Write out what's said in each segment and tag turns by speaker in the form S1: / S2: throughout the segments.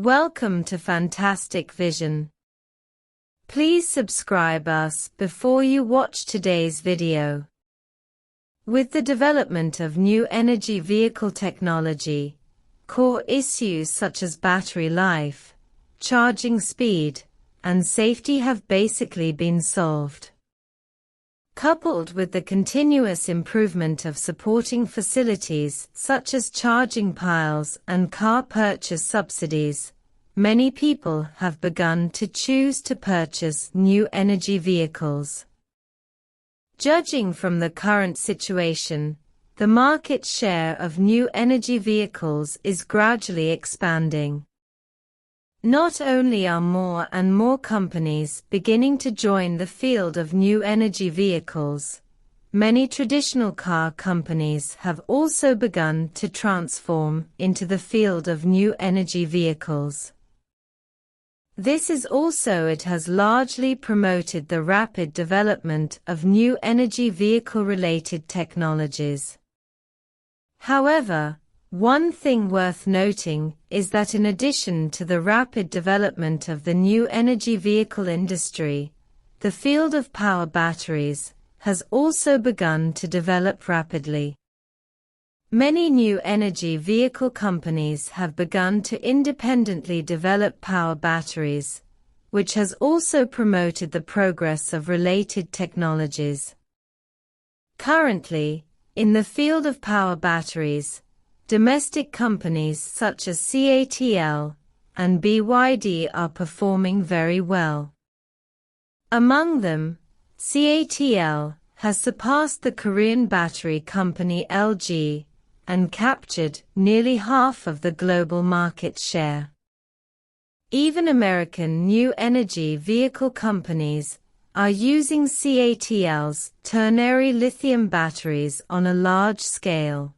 S1: Welcome to Fantastic Vision. Please subscribe us before you watch today's video. With the development of new energy vehicle technology, core issues such as battery life, charging speed, and safety have basically been solved. Coupled with the continuous improvement of supporting facilities such as charging piles and car purchase subsidies, many people have begun to choose to purchase new energy vehicles. Judging from the current situation, the market share of new energy vehicles is gradually expanding. Not only are more and more companies beginning to join the field of new energy vehicles, many traditional car companies have also begun to transform into the field of new energy vehicles. This is also it has largely promoted the rapid development of new energy vehicle-related technologies. However, one thing worth noting is that in addition to the rapid development of the new energy vehicle industry, the field of power batteries has also begun to develop rapidly. Many new energy vehicle companies have begun to independently develop power batteries, which has also promoted the progress of related technologies. Currently, in the field of power batteries, domestic companies such as CATL and BYD are performing very well. Among them, CATL has surpassed the Korean battery company LG and captured nearly half of the global market share. Even American new energy vehicle companies are using CATL's ternary lithium batteries on a large scale.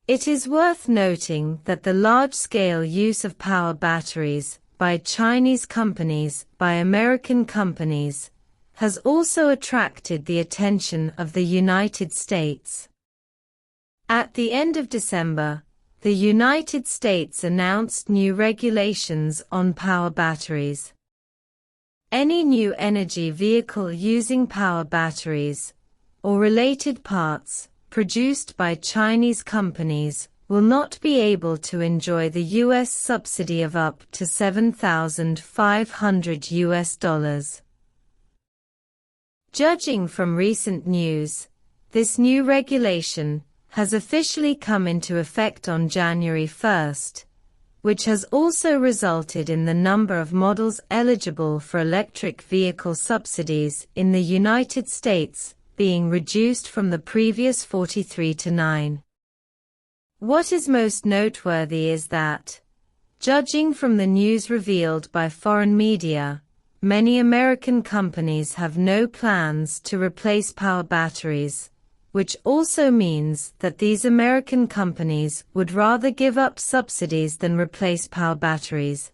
S1: It is worth noting that the large-scale use of power batteries by Chinese companies by American companies has also attracted the attention of the United States. At the end of December, the United States announced new regulations on power batteries. Any new energy vehicle using power batteries, or related parts, produced by Chinese companies will not be able to enjoy the U.S. subsidy of up to $7,500. Judging from recent news, this new regulation has officially come into effect on January 1st, which has also resulted in the number of models eligible for electric vehicle subsidies in the United States being reduced from the previous 43 to 9. What is most noteworthy is that, judging from the news revealed by foreign media, many American companies have no plans to replace power batteries, which also means that these American companies would rather give up subsidies than replace power batteries.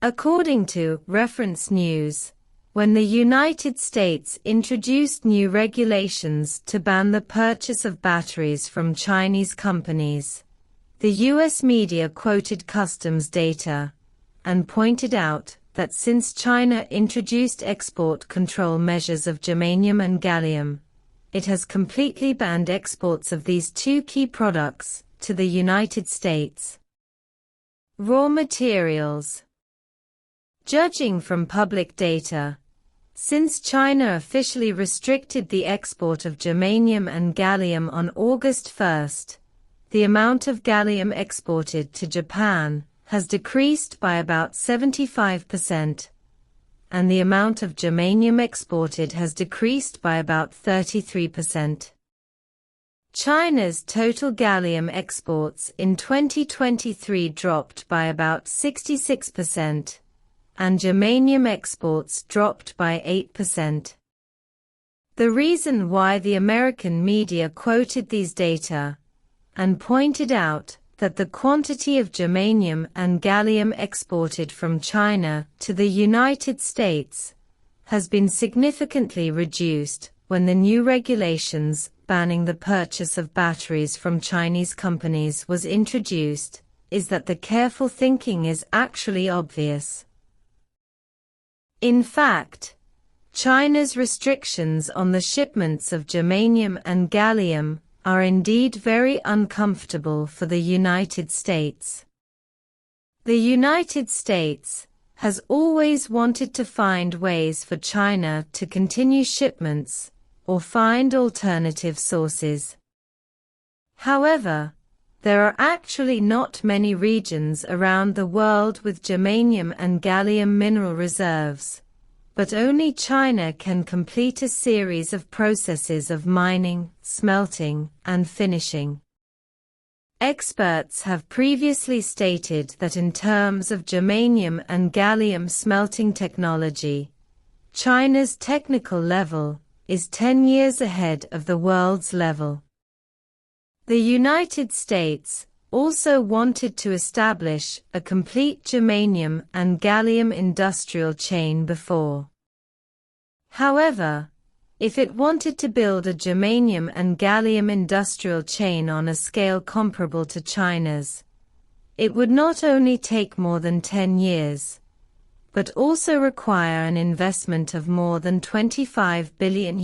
S1: According to Reference News, when the United States introduced new regulations to ban the purchase of batteries from Chinese companies, the U.S. media quoted customs data and pointed out that since China introduced export control measures of germanium and gallium, it has completely banned exports of these two key products to the United States. Raw materials. Judging from public data, since China officially restricted the export of germanium and gallium on August 1st, the amount of gallium exported to Japan has decreased by about 75%, and the amount of germanium exported has decreased by about 33%. China's total gallium exports in 2023 dropped by about 66%, and germanium exports dropped by 8%. The reason why the American media quoted these data and pointed out that the quantity of germanium and gallium exported from China to the United States has been significantly reduced when the new regulations banning the purchase of batteries from Chinese companies was introduced, is that the careful thinking is actually obvious. In fact, China's restrictions on the shipments of germanium and gallium are indeed very uncomfortable for the United States. The United States has always wanted to find ways for China to continue shipments or find alternative sources. However, there are actually not many regions around the world with germanium and gallium mineral reserves, but only China can complete a series of processes of mining, smelting, and finishing. Experts have previously stated that in terms of germanium and gallium smelting technology, China's technical level is 10 years ahead of the world's level. The United States also wanted to establish a complete germanium and gallium industrial chain before. However, if it wanted to build a germanium and gallium industrial chain on a scale comparable to China's, it would not only take more than 10 years, but also require an investment of more than $25 billion.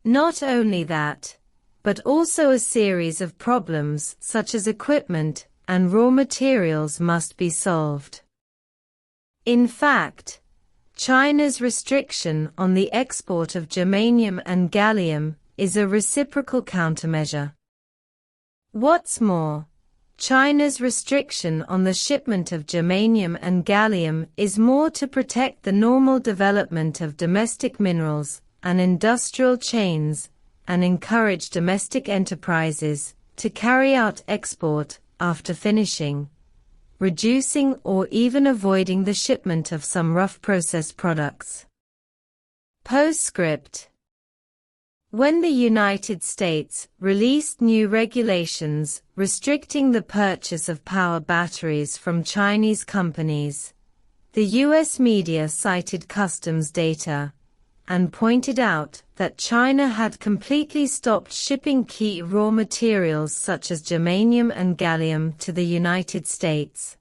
S1: Not only that, but also a series of problems such as equipment and raw materials must be solved. In fact, China's restriction on the export of germanium and gallium is a reciprocal countermeasure. What's more, China's restriction on the shipment of germanium and gallium is more to protect the normal development of domestic minerals and industrial chains and encourage domestic enterprises to carry out export after finishing, reducing or even avoiding the shipment of some rough processed products. Postscript. When the United States released new regulations restricting the purchase of power batteries from Chinese companies, the U.S. media cited customs data and pointed out that China had completely stopped shipping key raw materials such as germanium and gallium to the United States.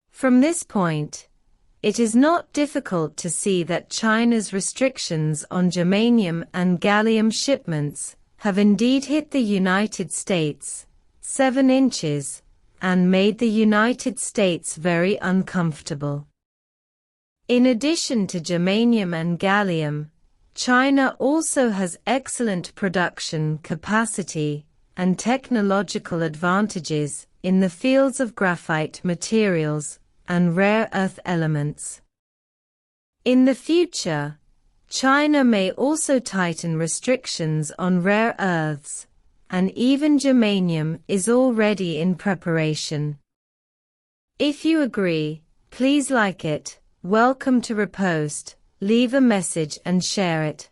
S1: From this point, it is not difficult to see that China's restrictions on germanium and gallium shipments have indeed hit the United States 7 inches and made the United States very uncomfortable. In addition to germanium and gallium, China also has excellent production capacity and technological advantages in the fields of graphite materials and rare earth elements. In the future, China may also tighten restrictions on rare earths, and even germanium is already in preparation. If you agree, please like it. Welcome to repost, leave a message and share it.